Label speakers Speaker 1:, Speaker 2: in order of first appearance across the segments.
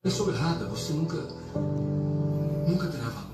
Speaker 1: pessoa errada, você nunca terá valor.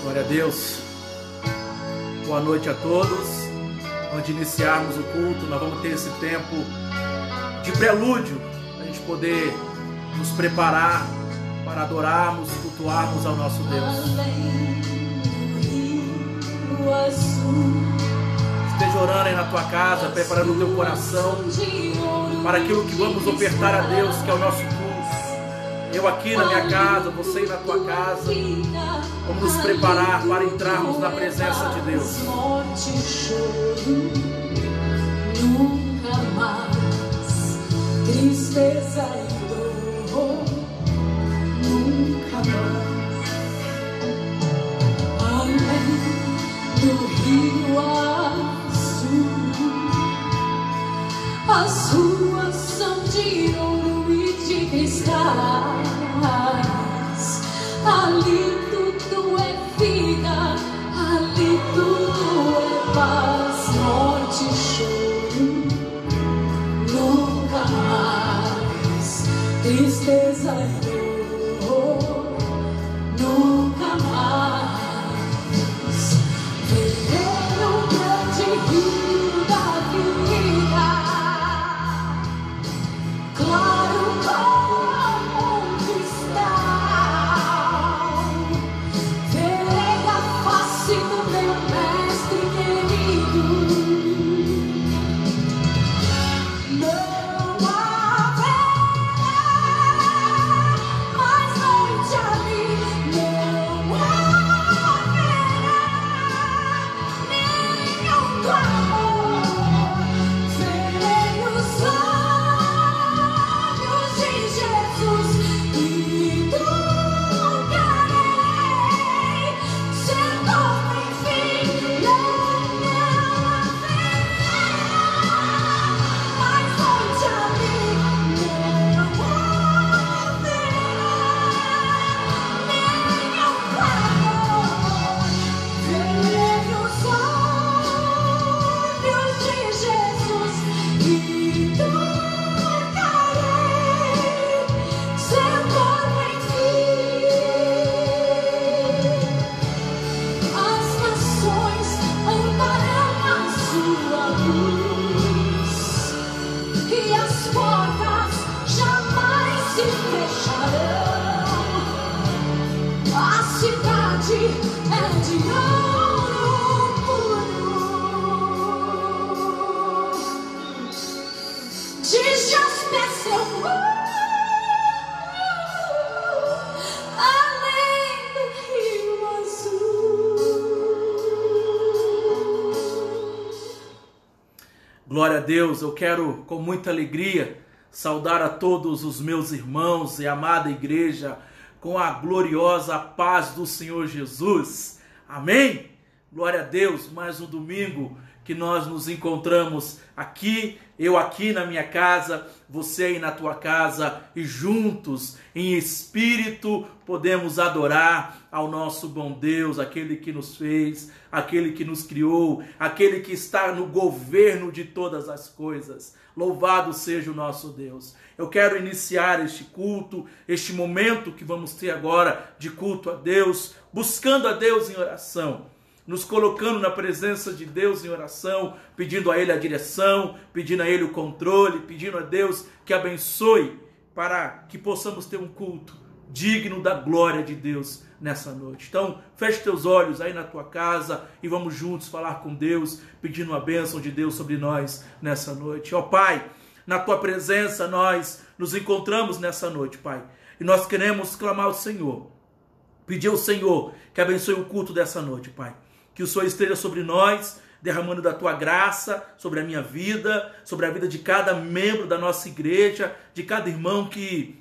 Speaker 2: Glória a Deus. Boa noite a todos. Antes de iniciarmos o culto, nós vamos ter esse tempo de prelúdio, para a gente poder nos preparar para adorarmos, cultuarmos ao nosso Deus. Esteja orando aí na tua casa, preparando o teu coração para aquilo que vamos ofertar a Deus, que é o nosso culto. Eu aqui na minha casa, você aí na tua casa, vamos nos preparar para entrarmos na presença de Deus.
Speaker 3: Morte e choro, nunca mais, tristeza e dor, nunca mais. Além do rio azul, as ruas são de ouro e de cristais. Ali tudo é vida, ali tudo é paz, morte e choro, nunca mais, tristeza e dor, nunca mais. Viver no grande rio da vida, claro como um cristal. Do meu mestre querido, não haverá mais noite ali, não haverá nenhum clamor. Verei os olhos de Jesus e tocarei seu nome. E as portas jamais se fecharão. A cidade é de ouro puro, de jaspe seu muro, além do rio azul.
Speaker 2: Glória a Deus. Eu quero com muita alegria saudar a todos os meus irmãos e amada igreja com a gloriosa paz do Senhor Jesus. Amém? Glória a Deus. Mais um domingo que nós nos encontramos aqui, eu aqui na minha casa, você aí na tua casa, e juntos, em espírito, podemos adorar ao nosso bom Deus, aquele que nos fez, aquele que nos criou, aquele que está no governo de todas as coisas. Louvado seja o nosso Deus. Eu quero iniciar este culto, este momento que vamos ter agora de culto a Deus, buscando a Deus em oração, nos colocando na presença de Deus em oração, pedindo a Ele a direção, pedindo a Ele o controle, pedindo a Deus que abençoe para que possamos ter um culto digno da glória de Deus nessa noite. Então, feche teus olhos aí na tua casa e vamos juntos falar com Deus, pedindo a bênção de Deus sobre nós nessa noite. Ó Pai, na tua presença nós nos encontramos nessa noite, Pai, e nós queremos clamar ao Senhor, pedir ao Senhor que abençoe o culto dessa noite, Pai. Que o Senhor esteja sobre nós, derramando da tua graça sobre a minha vida, sobre a vida de cada membro da nossa igreja, de cada irmão que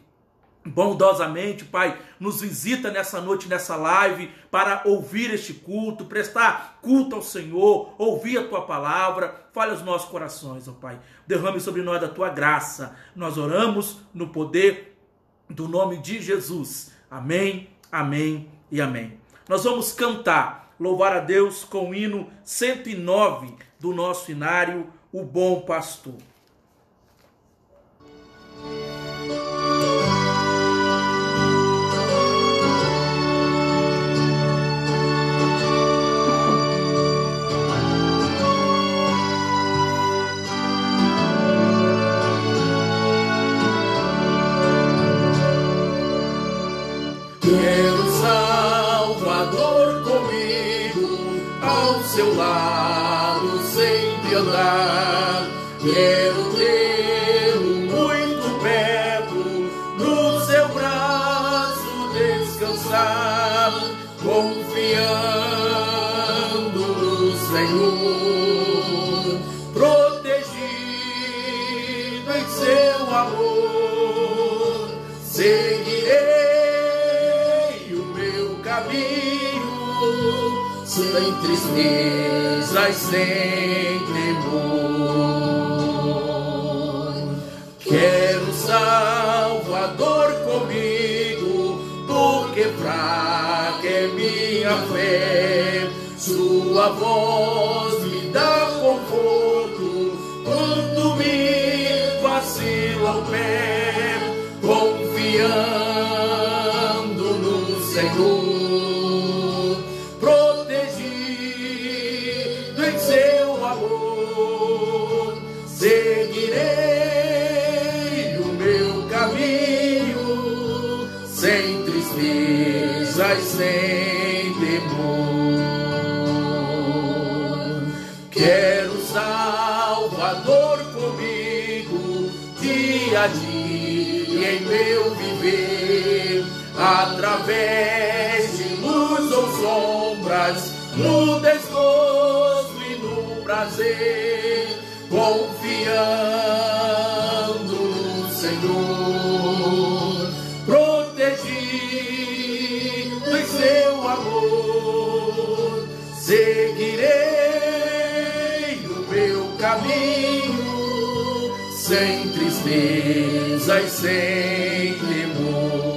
Speaker 2: bondosamente, Pai, nos visita nessa noite, nessa live, para ouvir este culto, prestar culto ao Senhor, ouvir a Tua palavra. Fale aos nossos corações, ó Pai. Derrame sobre nós da Tua graça. Nós oramos no poder do nome de Jesus. Amém, amém e amém. Nós vamos cantar, louvar a Deus com o hino 109 do nosso inário, O Bom Pastor.
Speaker 4: Quero Salvador comigo, ao seu lado sempre andar. Quero tê-lo muito perto, no seu braço descansar, confiando no Senhor, protegido em seu amor. Seguirei sem tristezas, sem temor. Quero Salvador comigo, porque fraca é minha fé. Sua voz me dá conforto quando me vacila o pé, confiando no Senhor. Seguirei o meu caminho, sem tristezas, sem temor. Quero Salvador comigo, dia a dia em meu viver, através de luz ou sombras, no desgosto e no prazer, confiando no Senhor, protegido em seu amor. Seguirei o meu caminho, sem tristezas, sem temor.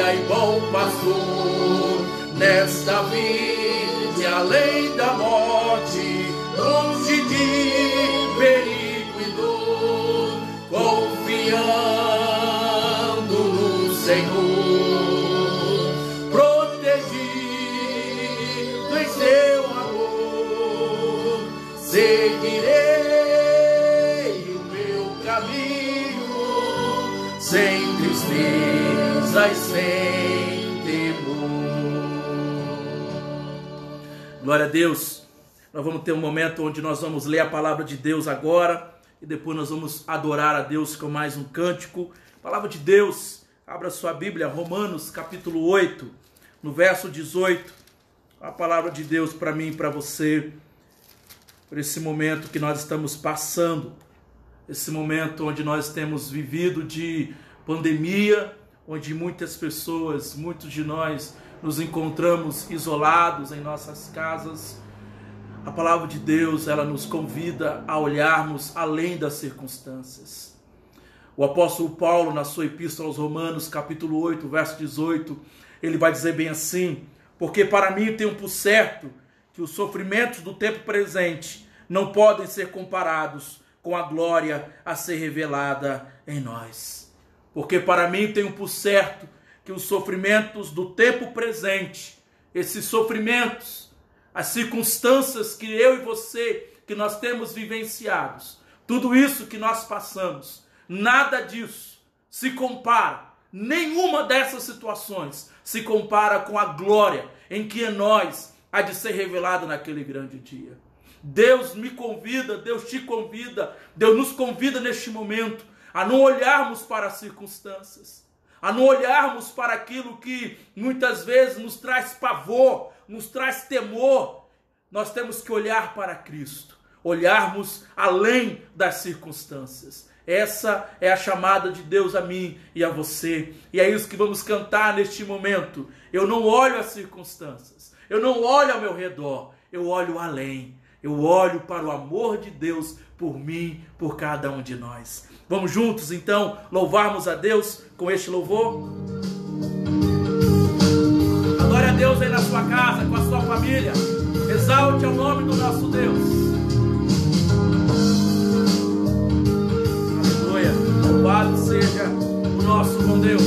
Speaker 4: E bom pastor, nesta vida e além da morte, longe de perigo e dor, confiando no Senhor, protegido em seu amor. Seguirei o meu caminho, sem tristezas, sem
Speaker 2: Glória a Deus. Nós vamos ter um momento onde nós vamos ler a palavra de Deus agora e depois nós vamos adorar a Deus com mais um cântico. Palavra de Deus, abra sua Bíblia, Romanos capítulo 8, no verso 18. A palavra de Deus para mim e para você, por esse momento que nós estamos passando, esse momento onde nós temos vivido de pandemia, onde muitas pessoas, muitos de nós nos encontramos isolados em nossas casas. A palavra de Deus, ela nos convida a olharmos além das circunstâncias. O apóstolo Paulo, na sua epístola aos Romanos, capítulo 8, verso 18, ele vai dizer bem assim: porque para mim tenho por certo que os sofrimentos do tempo presente não podem ser comparados com a glória a ser revelada em nós. Porque para mim tenho por certo que os sofrimentos do tempo presente, esses sofrimentos, as circunstâncias que eu e você, que nós temos vivenciados, tudo isso que nós passamos, nada disso se compara, nenhuma dessas situações se compara com a glória em que em nós há de ser revelada naquele grande dia. Deus me convida, Deus te convida, Deus nos convida neste momento a não olharmos para as circunstâncias, a não olharmos para aquilo que muitas vezes nos traz pavor, nos traz temor. Nós temos que olhar para Cristo, olharmos além das circunstâncias. Essa é a chamada de Deus a mim e a você. E é isso que vamos cantar neste momento. Eu não olho as circunstâncias, eu não olho ao meu redor, eu olho além. Eu olho para o amor de Deus por mim, por cada um de nós. Vamos juntos, então, louvarmos a Deus com este louvor? Adore a Deus aí na sua casa, com a sua família. Exalte ao nome do nosso Deus. Aleluia. Louvado seja o nosso bom Deus.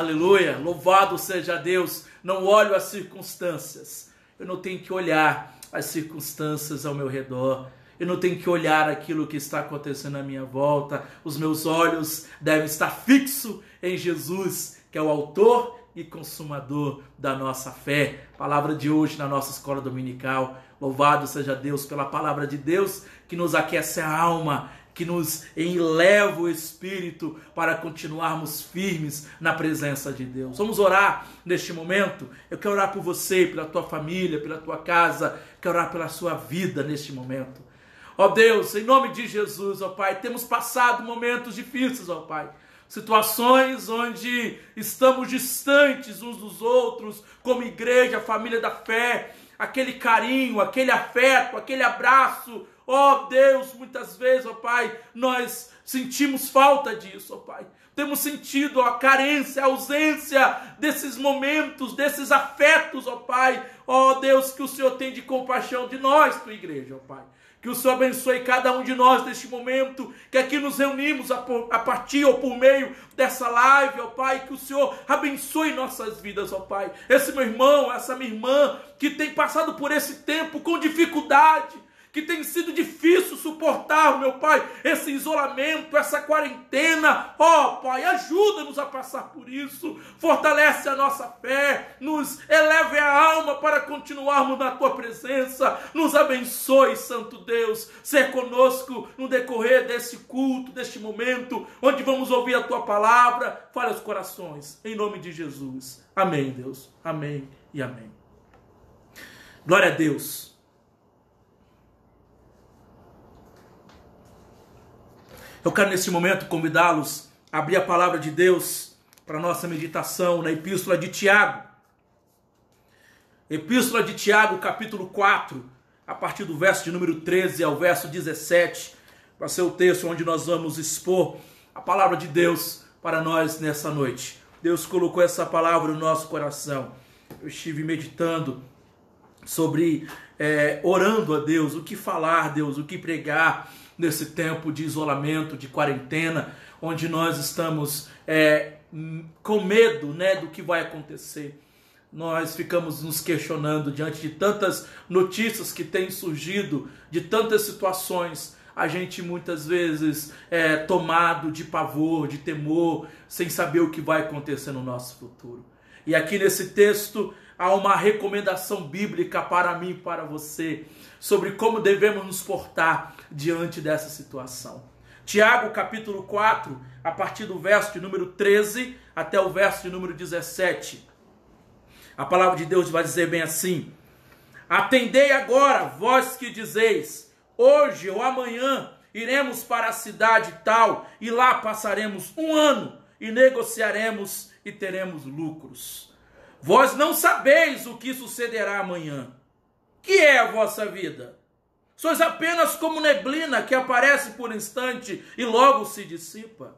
Speaker 2: Aleluia, louvado seja Deus. Não olho as circunstâncias, eu não tenho que olhar as circunstâncias ao meu redor, eu não tenho que olhar aquilo que está acontecendo à minha volta. Os meus olhos devem estar fixos em Jesus, que é o autor e consumador da nossa fé. Palavra de hoje na nossa escola dominical. Louvado seja Deus pela palavra de Deus que nos aquece a alma, que nos eleva o espírito para continuarmos firmes na presença de Deus. Vamos orar neste momento. Eu quero orar por você, pela tua família, pela tua casa. Quero orar pela sua vida neste momento. Ó Deus, em nome de Jesus, ó Pai, temos passado momentos difíceis, ó Pai. Situações onde estamos distantes uns dos outros, como igreja, família da fé, aquele carinho, aquele afeto, aquele abraço. Ó Deus, muitas vezes, ó Pai, nós sentimos falta disso, ó Pai. Temos sentido a carência, a ausência desses momentos, desses afetos, ó Pai. Ó Deus, que o Senhor tem de compaixão de nós, tua igreja, ó Pai. Que o Senhor abençoe cada um de nós neste momento, que aqui nos reunimos a partir ou por meio dessa live, ó Pai, que o Senhor abençoe nossas vidas, ó Pai. Esse meu irmão, essa minha irmã, que tem passado por esse tempo com dificuldade, que tem sido difícil suportar, meu Pai, esse isolamento, essa quarentena. Ó Pai, ajuda-nos a passar por isso, fortalece a nossa fé, nos eleve a alma para continuarmos na Tua presença, nos abençoe, Santo Deus, ser conosco no decorrer desse culto, deste momento, onde vamos ouvir a Tua palavra. Fale aos corações, em nome de Jesus. Amém, Deus, amém e amém. Glória a Deus. Eu quero nesse momento convidá-los a abrir a palavra de Deus para a nossa meditação na Epístola de Tiago. Epístola de Tiago, capítulo 4, a partir do verso de número 13 ao verso 17, vai ser o texto onde nós vamos expor a palavra de Deus para nós nessa noite. Deus colocou essa palavra no nosso coração. Eu estive meditando sobre, orando a Deus, o que falar, Deus, o que pregar, nesse tempo de isolamento, de quarentena, onde nós estamos com medo, né, do que vai acontecer. Nós ficamos nos questionando diante de tantas notícias que têm surgido, de tantas situações. A gente muitas vezes é tomado de pavor, de temor, sem saber o que vai acontecer no nosso futuro. E aqui nesse texto há uma recomendação bíblica para mim e para você sobre como devemos nos portar diante dessa situação. Tiago, capítulo 4, a partir do verso de número 13 até o verso de número 17. A palavra de Deus vai dizer bem assim: atendei agora, vós que dizeis, hoje ou amanhã iremos para a cidade tal, e lá passaremos um ano, e negociaremos e teremos lucros. Vós não sabeis o que sucederá amanhã. Que é a vossa vida? Sois apenas como neblina que aparece por instante e logo se dissipa.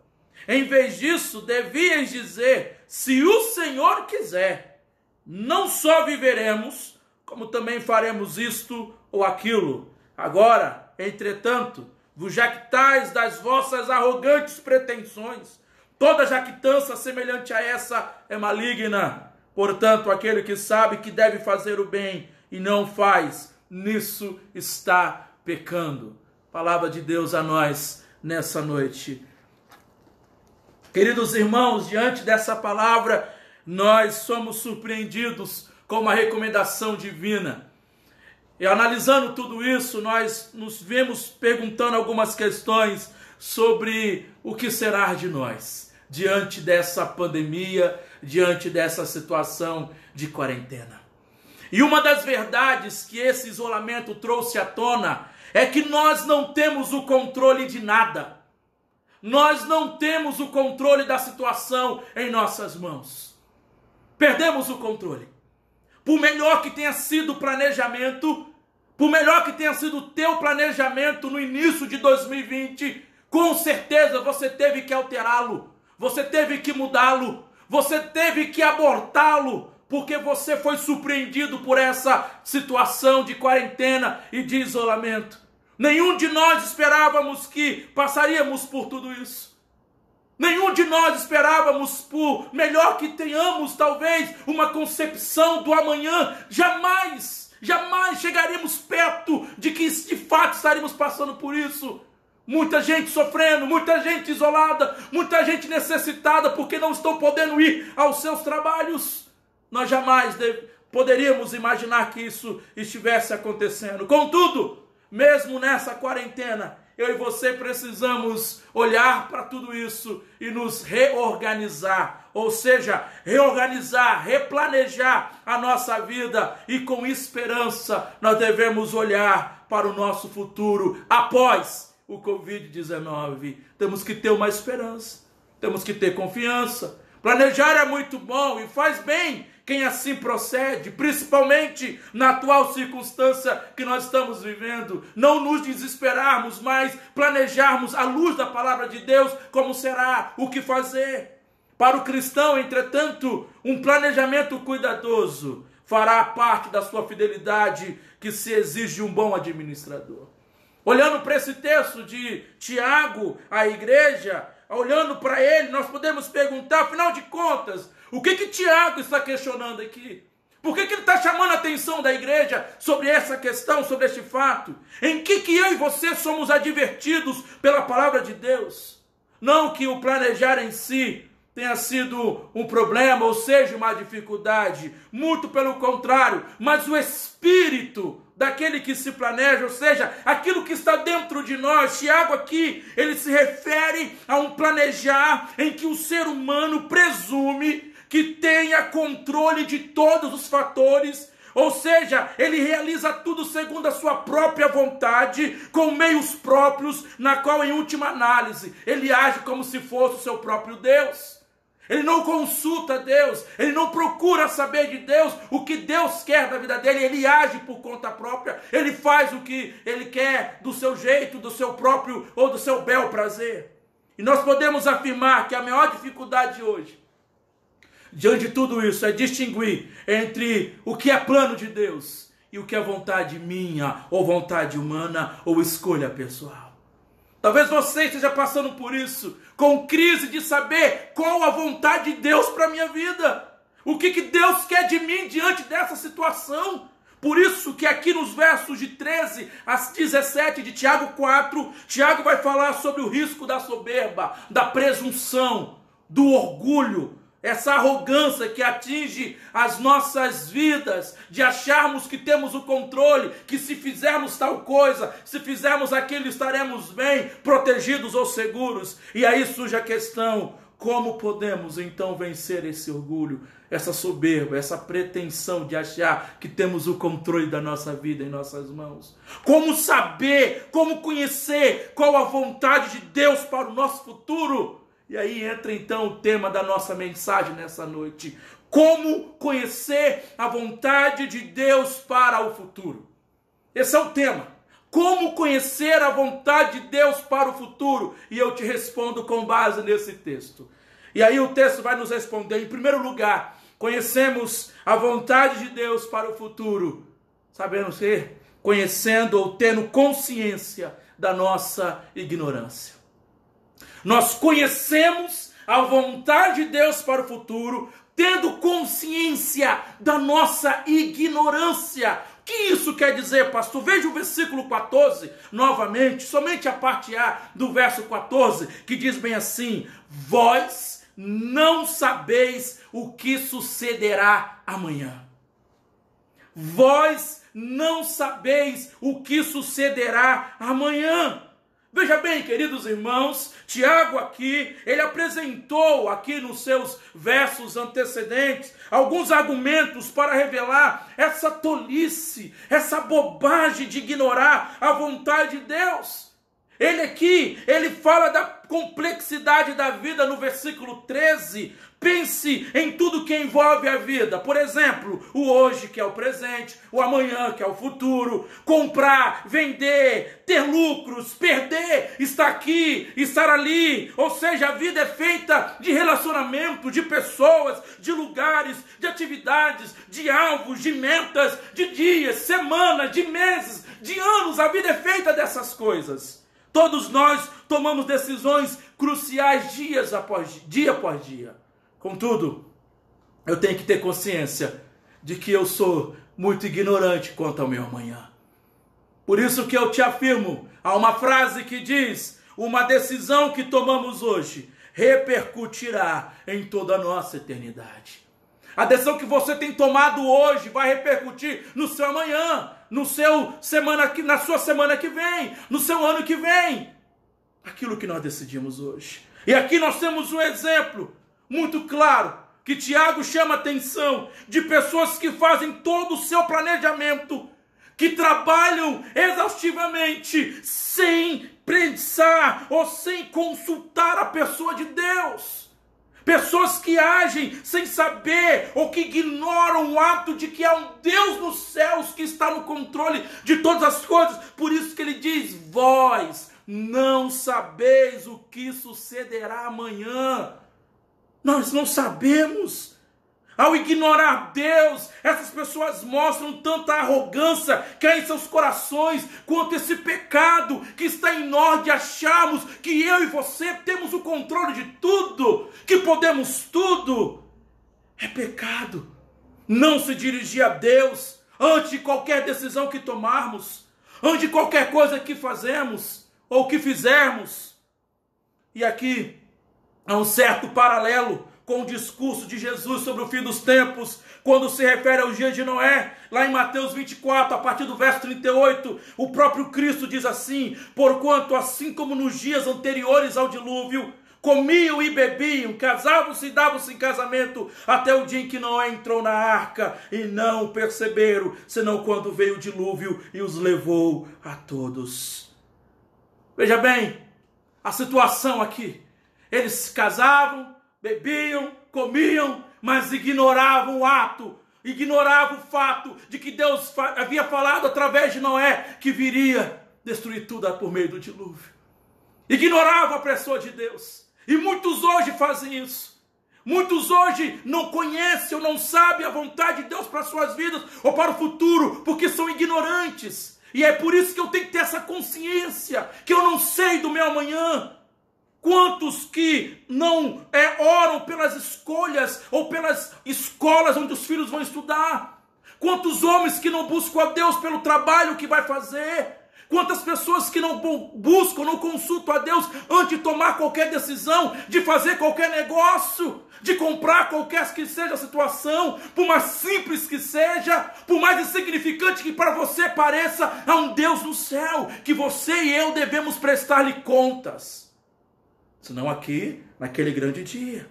Speaker 2: Em vez disso, devíeis dizer, se o Senhor quiser, não só viveremos, como também faremos isto ou aquilo. Agora, entretanto, vos jactais das vossas arrogantes pretensões. Toda jactância semelhante a essa é maligna. Portanto, aquele que sabe que deve fazer o bem e não faz, nisso está pecando. Palavra de Deus a nós nessa noite. Queridos irmãos, diante dessa palavra, nós somos surpreendidos com uma recomendação divina. E analisando tudo isso, nós nos vemos perguntando algumas questões sobre o que será de nós diante dessa pandemia, diante dessa situação de quarentena. E uma das verdades que esse isolamento trouxe à tona é que nós não temos o controle de nada. Nós não temos o controle da situação em nossas mãos. Perdemos o controle. Por melhor que tenha sido o planejamento, por melhor que tenha sido o teu planejamento no início de 2020, com certeza você teve que alterá-lo, você teve que mudá-lo, você teve que abortá-lo, porque você foi surpreendido por essa situação de quarentena e de isolamento. Nenhum de nós esperávamos que passaríamos por tudo isso. Nenhum de nós esperávamos, por melhor que tenhamos talvez uma concepção do amanhã, jamais chegaríamos perto de que de fato estaríamos passando por isso. muita gente sofrendo, muita gente isolada, muita gente necessitada porque não estão podendo ir aos seus trabalhos. Nós jamais poderíamos imaginar que isso estivesse acontecendo. Contudo, mesmo nessa quarentena, eu e você precisamos olhar para tudo isso e nos reorganizar. Ou seja, reorganizar, replanejar a nossa vida. E com esperança, nós devemos olhar para o nosso futuro após o Covid-19. Temos que ter uma esperança, temos que ter confiança. Planejar é muito bom e faz bem quem assim procede, principalmente na atual circunstância que nós estamos vivendo. Não nos desesperarmos, mas planejarmos à luz da palavra de Deus como será, o que fazer. Para o cristão, entretanto, um planejamento cuidadoso fará parte da sua fidelidade que se exige de um bom administrador. Olhando para esse texto de Tiago, a igreja, olhando para ele, nós podemos perguntar, afinal de contas, o que Tiago está questionando aqui? Por que ele está chamando a atenção da igreja sobre essa questão, sobre este fato? Em que eu e você somos advertidos pela palavra de Deus? Não que o planejar em si tenha sido um problema, ou seja, uma dificuldade. Muito pelo contrário, mas o espírito daquele que se planeja, ou seja, aquilo que está dentro de nós. Tiago aqui, ele se refere a um planejar em que o ser humano presume que tenha controle de todos os fatores, ou seja, ele realiza tudo segundo a sua própria vontade, com meios próprios, na qual, em última análise, ele age como se fosse o seu próprio Deus. Ele não consulta Deus, ele não procura saber de Deus o que Deus quer da vida dele, ele age por conta própria, ele faz o que ele quer do seu jeito, do seu próprio ou do seu bel prazer. E nós podemos afirmar que a maior dificuldade hoje, diante de tudo isso, é distinguir entre o que é plano de Deus e o que é vontade minha, ou vontade humana, ou escolha pessoal. Talvez você esteja passando por isso, com crise de saber qual a vontade de Deus para a minha vida. O que Deus quer de mim diante dessa situação. Por isso que aqui nos versos de 13 a 17 de Tiago 4, Tiago vai falar sobre o risco da soberba, da presunção, do orgulho, essa arrogância que atinge as nossas vidas, de acharmos que temos o controle, que se fizermos tal coisa, se fizermos aquilo, estaremos bem, protegidos ou seguros. E aí surge a questão, como podemos então vencer esse orgulho, essa soberba, essa pretensão de achar que temos o controle da nossa vida em nossas mãos? Como saber, como conhecer qual a vontade de Deus para o nosso futuro? E aí entra então o tema da nossa mensagem nessa noite. Como conhecer a vontade de Deus para o futuro? Esse é o tema. Como conhecer a vontade de Deus para o futuro? E eu te respondo com base nesse texto. E aí o texto vai nos responder. Em primeiro lugar, conhecemos a vontade de Deus para o futuro. Sabemos que? Conhecendo ou tendo consciência da nossa ignorância. Nós conhecemos a vontade de Deus para o futuro, tendo consciência da nossa ignorância. O que isso quer dizer, pastor? Veja o versículo 14, novamente, somente a parte A do verso 14, que diz bem assim: vós não sabeis o que sucederá amanhã. Vós não sabeis o que sucederá amanhã. Veja bem, queridos irmãos, Tiago aqui, ele apresentou aqui nos seus versos antecedentes alguns argumentos para revelar essa tolice, essa bobagem de ignorar a vontade de Deus. Ele aqui, ele fala da complexidade da vida no versículo 13. Pense em tudo que envolve a vida. Por exemplo, o hoje, que é o presente, o amanhã, que é o futuro, comprar, vender, ter lucros, perder, estar aqui, estar ali. Ou seja, a vida é feita de relacionamento, de pessoas, de lugares, de atividades, de alvos, de metas, de dias, semanas, de meses, de anos. A vida é feita dessas coisas. Todos nós tomamos decisões cruciais dia após dia. Contudo, eu tenho que ter consciência de que eu sou muito ignorante quanto ao meu amanhã. Por isso que eu te afirmo, há uma frase que diz: uma decisão que tomamos hoje repercutirá em toda a nossa eternidade. A decisão que você tem tomado hoje vai repercutir no seu amanhã, na sua semana que vem, no seu ano que vem. Aquilo que nós decidimos hoje. E aqui nós temos um exemplo muito claro, que Tiago chama a atenção de pessoas que fazem todo o seu planejamento, que trabalham exaustivamente, sem pensar ou sem consultar a pessoa de Deus. Pessoas que agem sem saber ou que ignoram o ato de que há um Deus nos céus que está no controle de todas as coisas. Por isso que ele diz: vós não sabeis o que sucederá amanhã. Nós não sabemos. Ao ignorar Deus, essas pessoas mostram tanta arrogância que há em seus corações, quanto esse pecado que está em nós de acharmos que eu e você temos o controle de tudo, que podemos tudo. É pecado não se dirigir a Deus antes de qualquer decisão que tomarmos, antes de qualquer coisa que fazemos ou que fizermos. E aqui há um certo paralelo com o discurso de Jesus sobre o fim dos tempos, quando se refere aos dias de Noé. Lá em Mateus 24, a partir do verso 38, o próprio Cristo diz assim: porquanto assim como nos dias anteriores ao dilúvio, comiam e bebiam, casavam-se e davam-se em casamento, até o dia em que Noé entrou na arca, e não o perceberam, senão quando veio o dilúvio e os levou a todos. Veja bem, a situação aqui: eles se casavam, bebiam, comiam, mas ignoravam o ato, ignoravam o fato de que Deus havia falado através de Noé que viria destruir tudo por meio do dilúvio. Ignoravam a pessoa de Deus. E muitos hoje fazem isso. Muitos hoje não conhecem ou não sabem a vontade de Deus para as suas vidas ou para o futuro, porque são ignorantes. E é por isso que eu tenho que ter essa consciência, que eu não sei do meu amanhã. Quantos que não oram pelas escolhas ou pelas escolas onde os filhos vão estudar? Quantos homens que não buscam a Deus pelo trabalho que vai fazer? Quantas pessoas que não buscam, não consultam a Deus antes de tomar qualquer decisão, de fazer qualquer negócio, de comprar qualquer que seja a situação, por mais simples que seja, por mais insignificante que para você pareça, há um Deus no céu que você e eu devemos prestar-lhe contas. Senão aqui, naquele grande dia.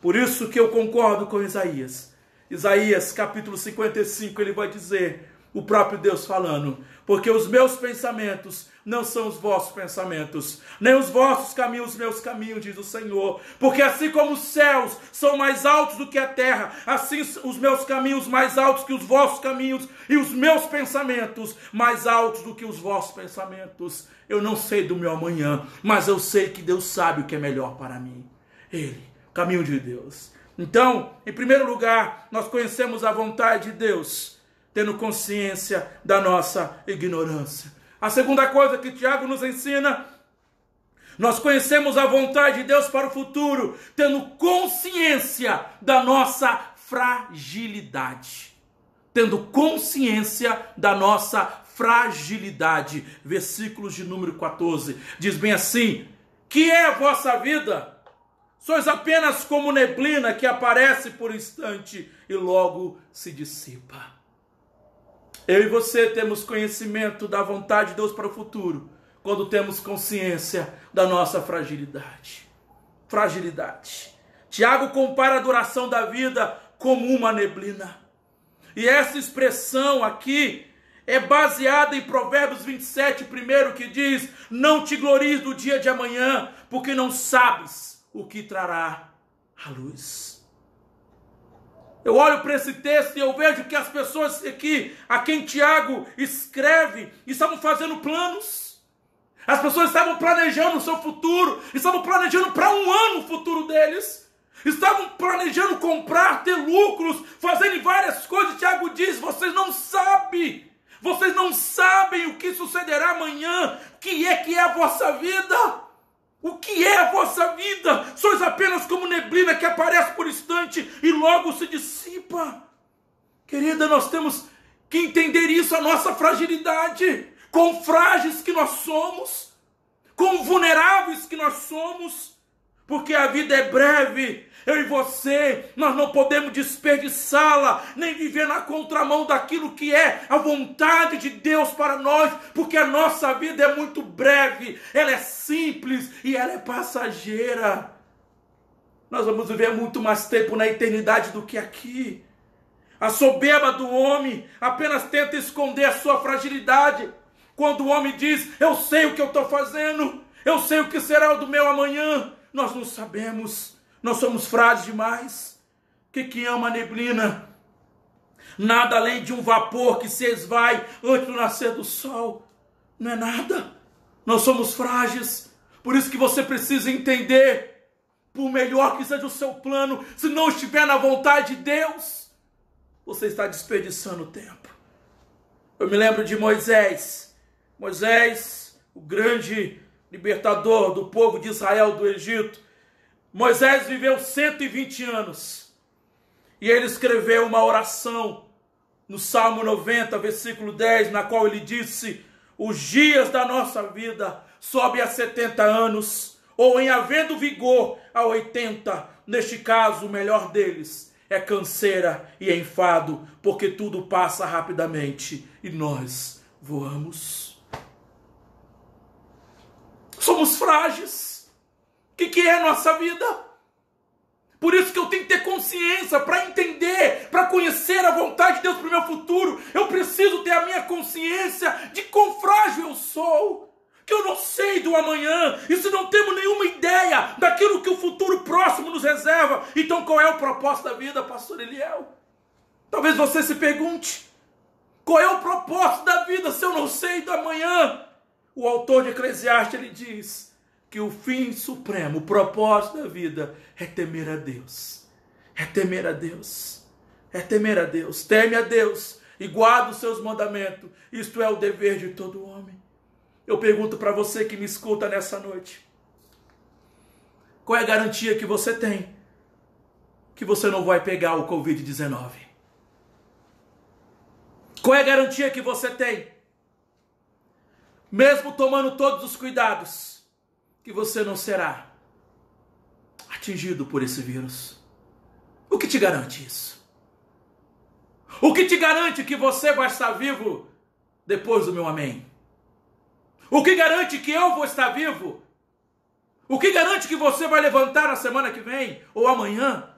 Speaker 2: Por isso que eu concordo com Isaías. Isaías capítulo 55, ele vai dizer, o próprio Deus falando: porque os meus pensamentos não são os vossos pensamentos, nem os vossos caminhos os meus caminhos, diz o Senhor. Porque assim como os céus são mais altos do que a terra, assim os meus caminhos mais altos que os vossos caminhos, e os meus pensamentos mais altos do que os vossos pensamentos. Eu não sei do meu amanhã, mas eu sei que Deus sabe o que é melhor para mim. Ele, o caminho de Deus. Então, em primeiro lugar, nós conhecemos a vontade de Deus, tendo consciência da nossa ignorância. A segunda coisa que Tiago nos ensina: nós conhecemos a vontade de Deus para o futuro, tendo consciência da nossa fragilidade. Tendo consciência da nossa fragilidade. Versículos de número 14. Diz bem assim: que é a vossa vida? Sois apenas como neblina que aparece por um instante e logo se dissipa. Eu e você temos conhecimento da vontade de Deus para o futuro quando temos consciência da nossa fragilidade. Fragilidade. Tiago compara a duração da vida como uma neblina. E essa expressão aqui é baseada em Provérbios 27, primeiro, que diz: não te glories do dia de amanhã, porque não sabes o que trará a luz. Eu olho para esse texto e eu vejo que as pessoas aqui, a quem Tiago escreve, estavam fazendo planos. As pessoas estavam planejando o seu futuro, estavam planejando para um ano o futuro deles, estavam planejando comprar, ter lucros, fazendo várias coisas. Tiago diz: vocês não sabem o que sucederá amanhã. O que é a vossa vida? O que é a vossa vida? Sois apenas como neblina que aparece por instante e logo se dissipa. Querida, nós temos que entender isso, a nossa fragilidade. quão frágeis que nós somos, quão vulneráveis que nós somos, porque a vida é breve. Eu e você, nós não podemos desperdiçá-la, nem viver na contramão daquilo que é a vontade de Deus para nós, porque a nossa vida é muito breve, ela é simples e ela é passageira. Nós vamos viver muito mais tempo na eternidade do que aqui. A soberba do homem apenas tenta esconder a sua fragilidade. Quando o homem diz, eu sei o que eu estou fazendo, eu sei o que será do meu amanhã, nós não sabemos. Nós somos frágeis demais. O que é uma neblina? Nada além de um vapor que se esvai antes do nascer do sol. Não é nada. Nós somos frágeis. Por isso que você precisa entender, por melhor que seja o seu plano, se não estiver na vontade de Deus, você está desperdiçando tempo. Eu me lembro de Moisés. Moisés, o grande libertador do povo de Israel do Egito. Moisés viveu 120 anos e ele escreveu uma oração no Salmo 90, versículo 10, na qual ele disse, os dias da nossa vida sobem a 70 anos, ou em havendo vigor a 80, neste caso o melhor deles é canseira e enfado, porque tudo passa rapidamente e nós voamos. Somos frágeis. O que é a nossa vida? Por isso que eu tenho que ter consciência para entender, para conhecer a vontade de Deus para o meu futuro. Eu preciso ter a minha consciência de quão frágil eu sou, que eu não sei do amanhã, e se não temos nenhuma ideia daquilo que o futuro próximo nos reserva, então qual é o propósito da vida, pastor Eliel? Talvez você se pergunte, qual é o propósito da vida se eu não sei do amanhã? O autor de Eclesiastes, ele diz que o fim supremo, o propósito da vida é temer a Deus. É temer a Deus. É temer a Deus. Teme a Deus e guarda os seus mandamentos. Isto é o dever de todo homem. Eu pergunto para você que me escuta nessa noite. Qual é a garantia que você tem que você não vai pegar o Covid-19? Qual é a garantia que você tem, mesmo tomando todos os cuidados, que você não será atingido por esse vírus? O que te garante isso? O que te garante que você vai estar vivo depois do meu amém? O que garante que eu vou estar vivo? O que garante que você vai levantar na semana que vem ou amanhã?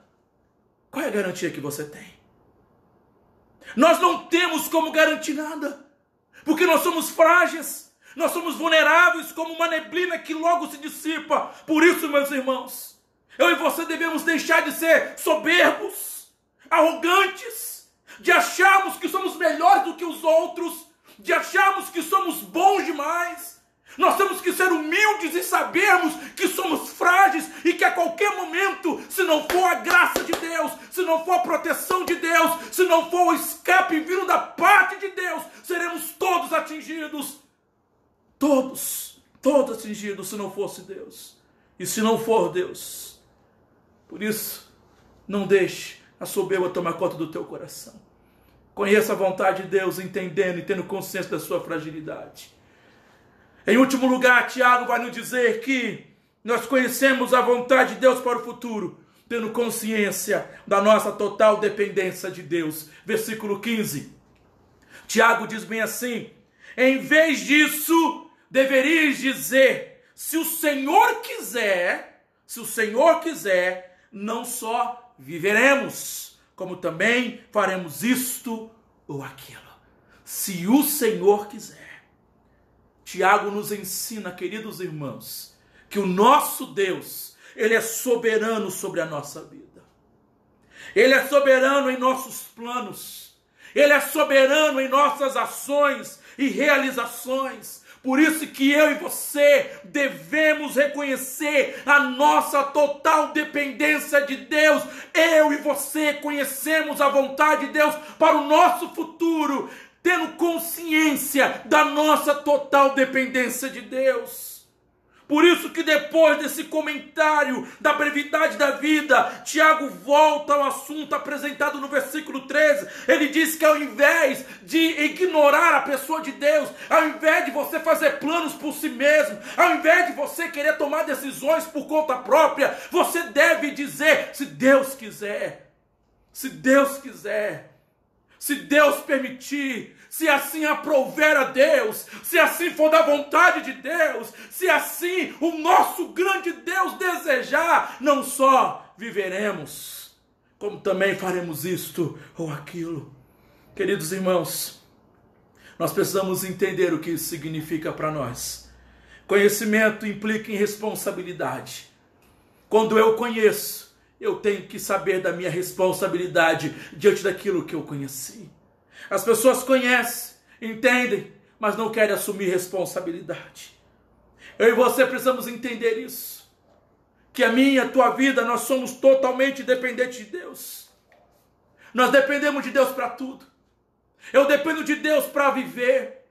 Speaker 2: Qual é a garantia que você tem? Nós não temos como garantir nada, porque nós somos frágeis. Nós somos vulneráveis como uma neblina que logo se dissipa. Por isso, meus irmãos, eu e você devemos deixar de ser soberbos, arrogantes, de acharmos que somos melhores do que os outros, de acharmos que somos bons demais. Nós temos que ser humildes e sabermos que somos frágeis e que a qualquer momento, se não for a graça de Deus, se não for a proteção de Deus, se não for o escape vindo da parte de Deus, seremos todos atingidos. Todos atingidos se não fosse Deus. E se não for Deus. Por isso, não deixe a soberba tomar conta do teu coração. Conheça a vontade de Deus, entendendo e tendo consciência da sua fragilidade. Em último lugar, Tiago vai nos dizer que nós conhecemos a vontade de Deus para o futuro, tendo consciência da nossa total dependência de Deus. Versículo 15. Tiago diz bem assim, em vez disso, deverias dizer, se o Senhor quiser, não só viveremos, como também faremos isto ou aquilo. Se o Senhor quiser. Tiago nos ensina, queridos irmãos, que o nosso Deus, Ele é soberano sobre a nossa vida. Ele é soberano em nossos planos. Ele é soberano em nossas ações e realizações. Por isso que eu e você devemos reconhecer a nossa total dependência de Deus. Eu e você conhecemos a vontade de Deus para o nosso futuro, tendo consciência da nossa total dependência de Deus. Por isso que depois desse comentário da brevidade da vida, Tiago volta ao assunto apresentado no versículo 13. Ele diz que ao invés de ignorar a pessoa de Deus, ao invés de você fazer planos por si mesmo, ao invés de você querer tomar decisões por conta própria, você deve dizer: se Deus quiser, se Deus quiser, se Deus permitir, se assim aprouver a Deus, se assim for da vontade de Deus, se assim o nosso grande Deus desejar, não só viveremos, como também faremos isto ou aquilo. Queridos irmãos, nós precisamos entender o que isso significa para nós. Conhecimento implica em responsabilidade. Quando eu conheço, eu tenho que saber da minha responsabilidade diante daquilo que eu conheci. As pessoas conhecem, entendem, mas não querem assumir responsabilidade. Eu e você precisamos entender isso. Que a minha, a tua vida, nós somos totalmente dependentes de Deus. Nós dependemos de Deus para tudo. Eu dependo de Deus para viver.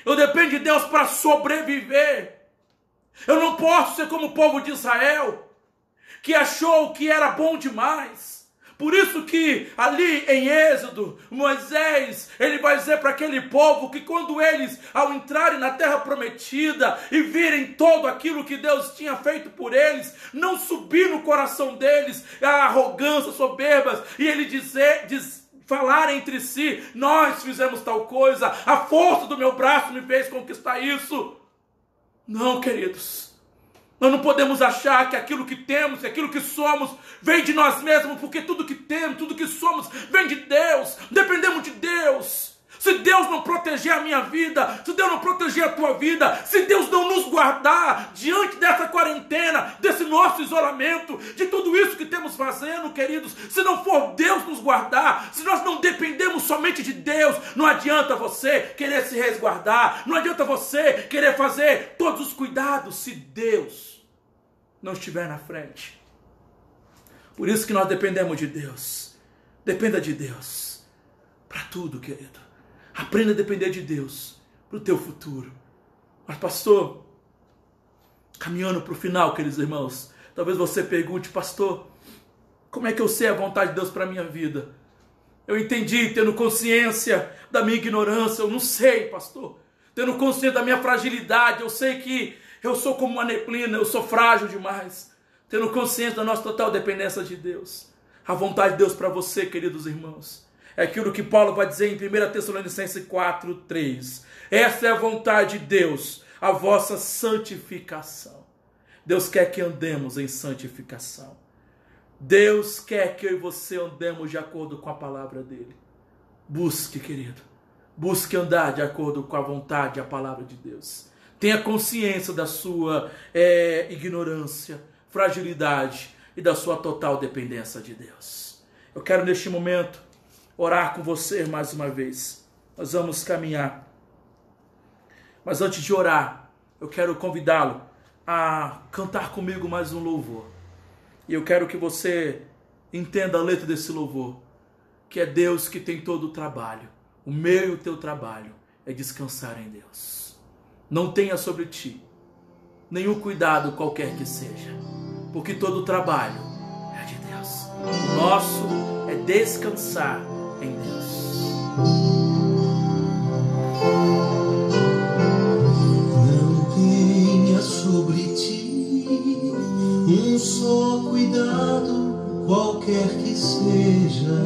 Speaker 2: Eu dependo de Deus para sobreviver. Eu não posso ser como o povo de Israel, que achou que era bom demais. Por isso que ali em Êxodo, Moisés, ele vai dizer para aquele povo que quando eles, ao entrarem na terra prometida e virem todo aquilo que Deus tinha feito por eles, não subir no coração deles a arrogância, soberbas, e ele falar entre si: nós fizemos tal coisa, a força do meu braço me fez conquistar isso. Não, queridos. Nós não podemos achar que aquilo que temos, que aquilo que somos, vem de nós mesmos, porque tudo que temos, tudo que somos, vem de Deus. Dependemos de Deus. Se Deus não proteger a minha vida, se Deus não proteger a tua vida, se Deus não nos guardar diante dessa quarentena, desse nosso isolamento, de tudo isso que temos fazendo, queridos, se não for Deus nos guardar, se nós não dependemos somente de Deus, não adianta você querer se resguardar, não adianta você querer fazer todos os cuidados, se Deus não estiver na frente. Por isso que nós dependemos de Deus. Dependa de Deus para tudo, querido. Aprenda a depender de Deus para o teu futuro. Mas pastor, caminhando para o final, queridos irmãos, talvez você pergunte: pastor, como é que eu sei a vontade de Deus para a minha vida? Eu entendi, tendo consciência da minha ignorância, eu não sei, pastor. Tendo consciência da minha fragilidade, eu sei que eu sou como uma neblina, eu sou frágil demais. Tendo consciência da nossa total dependência de Deus. A vontade de Deus para você, queridos irmãos, é aquilo que Paulo vai dizer em 1 Tessalonicenses 4:3. Essa é a vontade de Deus, a vossa santificação. Deus quer que andemos em santificação. Deus quer que eu e você andemos de acordo com a palavra dele. Busque, querido. Busque andar de acordo com a vontade e a palavra de Deus. Tenha consciência da sua ignorância, fragilidade e da sua total dependência de Deus. Eu quero neste momento orar com você mais uma vez. Nós vamos caminhar. Mas antes de orar, eu quero convidá-lo a cantar comigo mais um louvor. E eu quero que você entenda a letra desse louvor, que é Deus que tem todo o trabalho. O meu e o teu trabalho é descansar em Deus. Não tenha sobre ti nenhum cuidado qualquer que seja, porque todo o trabalho é de Deus. O nosso é descansar em Deus.
Speaker 5: Não tenha sobre ti um só cuidado qualquer que seja,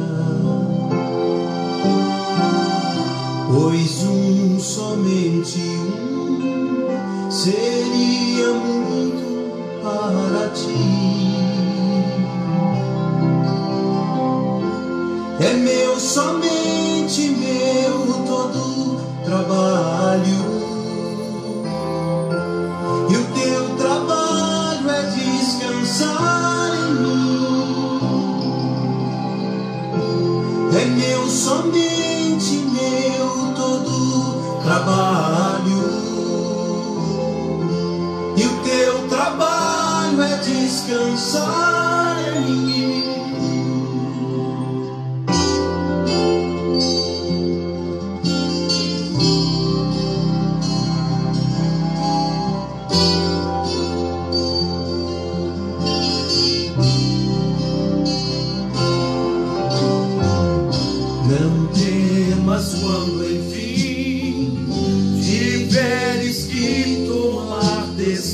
Speaker 5: pois somente seria muito para ti. É meu, somente meu, todo trabalho, e o teu trabalho é descansar em mim. É meu, somente meu, todo trabalho, e o teu trabalho é descansar em mim.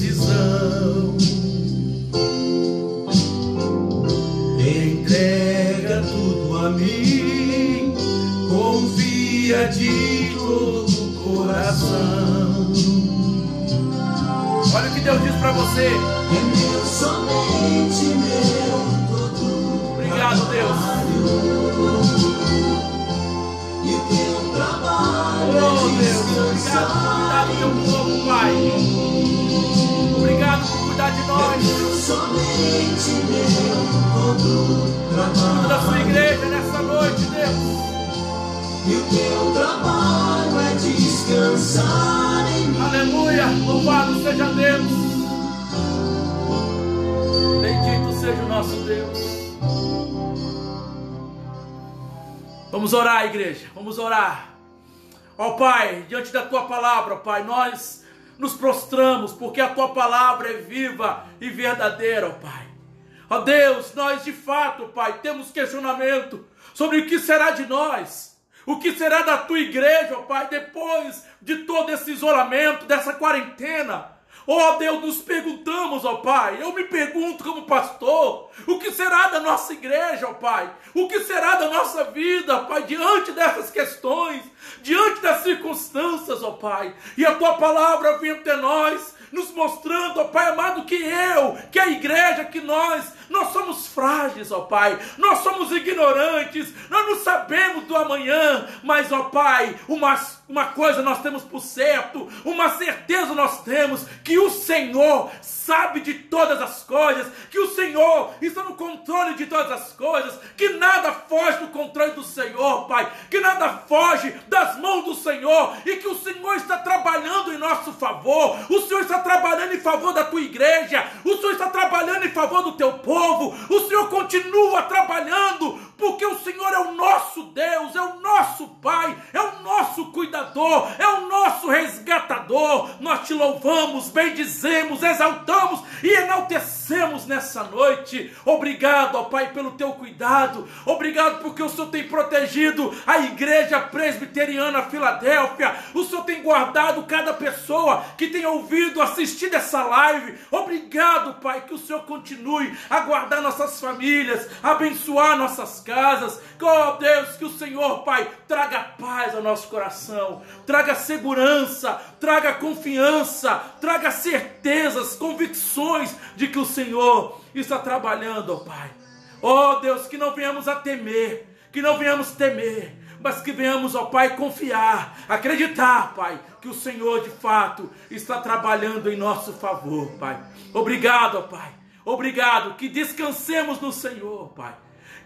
Speaker 2: decisão.
Speaker 5: Entrega tudo a mim, confia de todo o coração.
Speaker 2: Olha o que Deus diz para você.
Speaker 5: É meu, somente meu, todo
Speaker 2: Obrigado, Deus.
Speaker 5: e o teu trabalho
Speaker 2: Oh, Deus, obrigado por cuidar do teu povo, Pai. Obrigado por cuidar de nós.
Speaker 5: somente meu, todo
Speaker 2: Cuida da sua igreja nessa noite, Deus.
Speaker 5: e o teu trabalho é descansar em mim.
Speaker 2: Aleluia, louvado seja Deus. Bendito seja o nosso Deus. Vamos orar, igreja, vamos orar. Ó Pai, diante da Tua palavra, Pai, nós nos prostramos, porque a Tua palavra é viva e verdadeira, ó Pai. Ó Deus, nós de fato, Pai, temos questionamento sobre o que será de nós. O que será da Tua igreja, ó Pai, depois de todo esse isolamento, dessa quarentena? Ó Deus, nos perguntamos, ó Pai, eu me pergunto como pastor, o que será da nossa igreja, ó Pai? O que será da nossa vida, Pai, diante dessas questões, diante das circunstâncias, ó Pai? E a Tua palavra vem até nós, nos mostrando, ó Pai amado, que a igreja, que nós somos frágeis, ó Pai, nós somos ignorantes, nós não sabemos do amanhã, mas, ó Pai, uma coisa nós temos por certo, uma certeza nós temos, que o Senhor sabe de todas as coisas, que o Senhor está no controle de todas as coisas, que nada foge do controle do Senhor, Pai, que nada foge das mãos do Senhor, e que o Senhor está trabalhando em nosso favor, o Senhor está trabalhando em favor da Tua igreja, o Senhor está trabalhando em favor do Teu povo, o Senhor continua trabalhando, porque o Senhor é o nosso Deus, é o nosso Pai, é o nosso cuidador, é o nosso resgatador. Nós Te louvamos, bendizemos, exaltamos e enaltecemos nessa noite. Obrigado, ó Pai, pelo Teu cuidado, obrigado porque o Senhor tem protegido a Igreja Presbiteriana Filadélfia, o Senhor tem guardado cada pessoa que tem ouvido, assistido essa live. Obrigado, Pai, que o Senhor continue a guardar nossas famílias, abençoar nossas casas. Oh Deus, que o Senhor, Pai, traga paz ao nosso coração, traga segurança, traga confiança, traga certezas, convicções de que o Senhor está trabalhando, ó Pai. Oh Deus, que não venhamos a temer, que não venhamos temer, mas que venhamos, ó Pai, confiar, acreditar, Pai, que o Senhor de fato está trabalhando em nosso favor, Pai. Obrigado, ó Pai, obrigado, que descansemos no Senhor, Pai,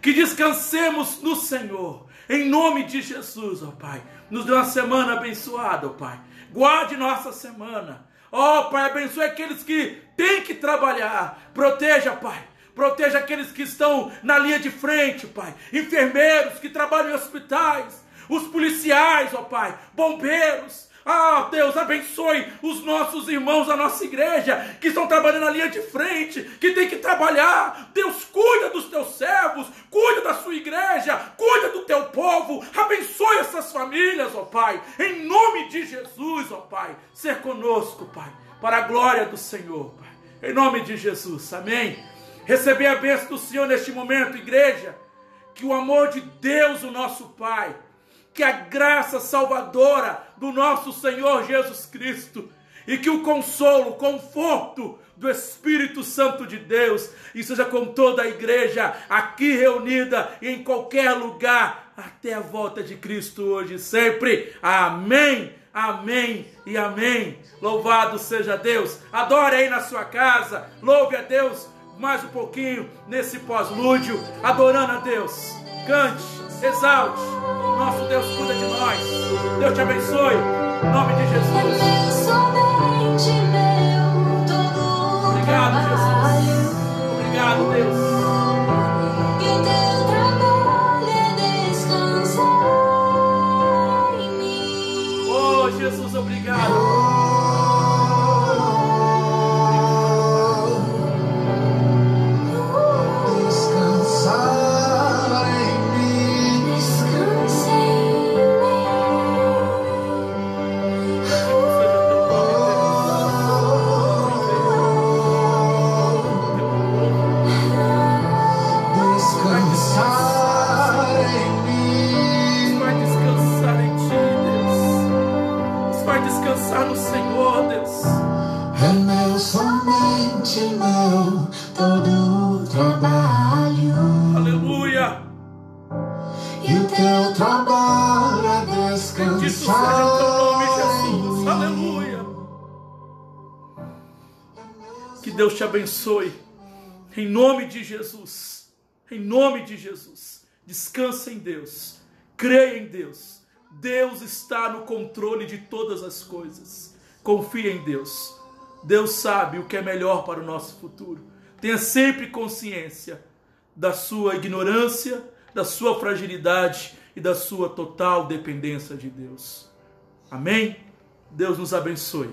Speaker 2: que descansemos no Senhor, em nome de Jesus, ó Pai. Nos dê uma semana abençoada, ó Pai, guarde nossa semana, ó Pai, abençoe aqueles que têm que trabalhar, proteja, Pai, proteja aqueles que estão na linha de frente, Pai, enfermeiros que trabalham em hospitais, os policiais, ó Pai, bombeiros. Ah, Deus, abençoe os nossos irmãos da nossa igreja, que estão trabalhando na linha de frente, que tem que trabalhar. Deus, cuida dos Teus servos, cuida da sua igreja, cuida do Teu povo, abençoe essas famílias, ó Pai, em nome de Jesus, ó Pai, ser conosco, Pai, para a glória do Senhor, Pai, em nome de Jesus, amém. Receber a bênção do Senhor neste momento, igreja, que o amor de Deus, o nosso Pai, que a graça salvadora do nosso Senhor Jesus Cristo e que o consolo, o conforto do Espírito Santo de Deus esteja com toda a igreja aqui reunida e em qualquer lugar até a volta de Cristo hoje e sempre. Amém, amém e amém. Louvado seja Deus. Adore aí na sua casa, louve a Deus mais um pouquinho nesse pós-lúdio, adorando a Deus. Cante, exalte, nosso Deus cuida de nós. Deus te abençoe, em nome de Jesus.
Speaker 3: Somente meu, todo
Speaker 2: Obrigado, Jesus. Obrigado, Deus.
Speaker 3: E o Teu trabalho é descansar em mim.
Speaker 2: Oh, Jesus, obrigado.
Speaker 3: Descansa em mim.
Speaker 5: fosse meu todo o trabalho.
Speaker 2: Aleluia.
Speaker 5: E o teu trabalho é descansar.
Speaker 2: Bendito seja o teu nome, Jesus. Aleluia. Que Deus te abençoe. Em nome de Jesus. Em nome de Jesus. Descansa em Deus. Creia em Deus. Deus está no controle de todas as coisas. Confie em Deus. Deus sabe o que é melhor para o nosso futuro. Tenha sempre consciência da sua ignorância, da sua fragilidade e da sua total dependência de Deus. Amém? Deus nos abençoe.